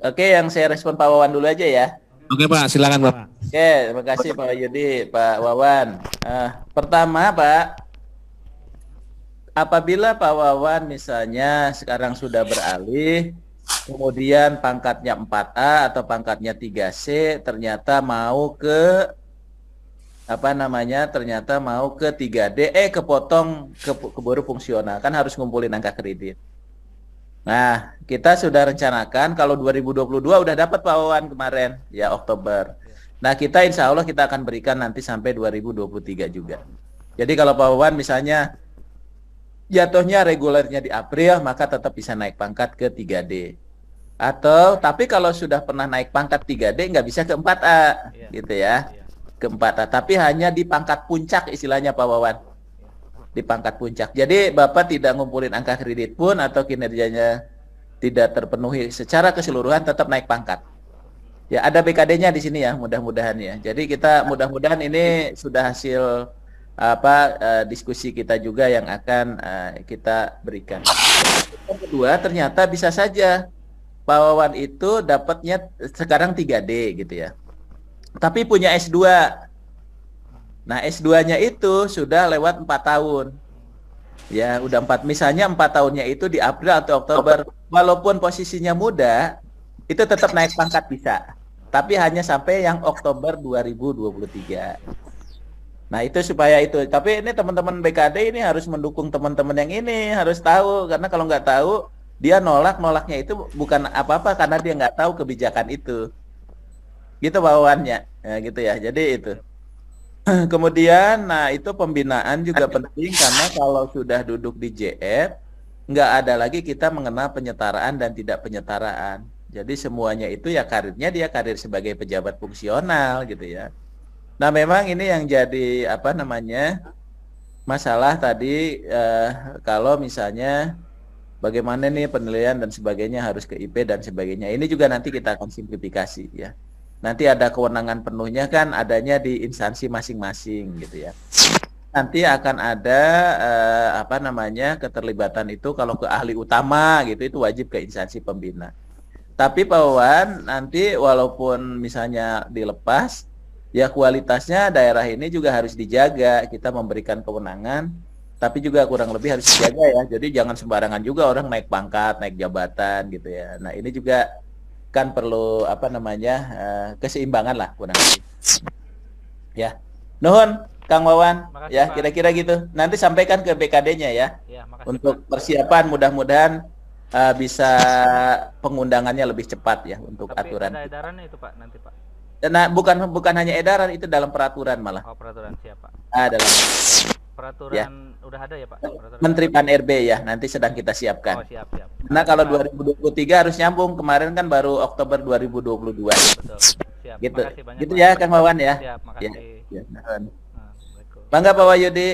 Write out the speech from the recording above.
Oke, yang saya respon Pak Wawan dulu aja ya. Oke Pak, silakan Pak. Oke, terima kasih Pak Yudi, Pak Wawan. Pertama Pak, apabila Pak Wawan misalnya sekarang sudah beralih, kemudian pangkatnya 4A atau pangkatnya 3C, ternyata mau ke ternyata mau ke 3D, kepotong keburu fungsional, kan harus ngumpulin angka kredit. Nah, kita sudah rencanakan kalau 2022 udah dapat Pak Wawan kemarin, ya Oktober. Nah, kita insya Allah kita akan berikan nanti sampai 2023 juga. Jadi kalau Pak Wawan misalnya jatuhnya regulernya di April, maka tetap bisa naik pangkat ke 3D. Atau, tapi kalau sudah pernah naik pangkat 3D, nggak bisa ke 4A, gitu ya. Ke 4A, tapi hanya di pangkat puncak istilahnya Pak Wawan. Di pangkat puncak. Jadi Bapak tidak ngumpulin angka kredit pun atau kinerjanya tidak terpenuhi secara keseluruhan tetap naik pangkat. Ya ada BKD-nya di sini ya mudah-mudahan ya. Jadi kita mudah-mudahan ini sudah hasil diskusi kita juga yang akan kita berikan. Yang kedua ternyata bisa saja Pak Wawan itu dapatnya sekarang 3D gitu ya. Tapi punya S2. Nah, S2-nya itu sudah lewat 4 tahun. Ya, udah 4. Misalnya 4 tahunnya itu di April atau Oktober. Walaupun posisinya muda, itu tetap naik pangkat bisa. Tapi hanya sampai yang Oktober 2023. Nah, itu supaya itu. Tapi ini teman-teman BKD ini harus mendukung teman-teman yang ini. Harus tahu. Karena kalau nggak tahu, dia nolaknya itu bukan apa-apa karena dia nggak tahu kebijakan itu. Gitu bawaannya. Ya, gitu ya. Jadi itu. Kemudian, nah itu pembinaan juga penting karena kalau sudah duduk di JF, nggak ada lagi kita mengenal penyetaraan dan tidak penyetaraan. Jadi semuanya itu ya karirnya dia karir sebagai pejabat fungsional gitu ya. Nah memang ini yang jadi masalah tadi kalau misalnya bagaimana nih penilaian dan sebagainya harus ke IP dan sebagainya. Ini juga nanti kita akan simplifikasi ya. Nanti ada kewenangan penuhnya kan adanya di instansi masing-masing gitu ya. Nanti akan ada keterlibatan itu kalau ke ahli utama gitu itu wajib ke instansi pembina. Tapi Pak Wawan nanti walaupun misalnya dilepas ya kualitasnya daerah ini juga harus dijaga. Kita memberikan kewenangan tapi juga kurang lebih harus dijaga ya. Jadi jangan sembarangan juga orang naik pangkat, naik jabatan gitu ya. Nah, ini juga kan perlu keseimbangan lah kurang lebih. Ya. Nuhun Kang Wawan Makasih, ya Pak. kira-kira gitu. Nanti sampaikan ke BKD-nya ya. Ya, makasih, Untuk Pak. persiapan mudah-mudahan bisa pengundangannya lebih cepat ya untuk Tapi aturan. ada edarannya itu, Pak, nanti, Pak. Nah, bukan hanya edaran itu dalam peraturan malah. Oh, peraturan siap, Pak. Dalam ya. Peraturan udah ada ya, Pak? Peraturan. Menteri Pan-RB ya, nanti sedang kita siapkan. Oh, siap. Nah, kalau 2023 harus nyambung. Kemarin kan baru Oktober 2022. Betul. Siap. Gitu. Makasih banyak, Gitu Pak. ya, Kang Wawan ya. Siap, Ya. makasih. Ya. Assalamualaikum. Bangga Pak Wahyudi.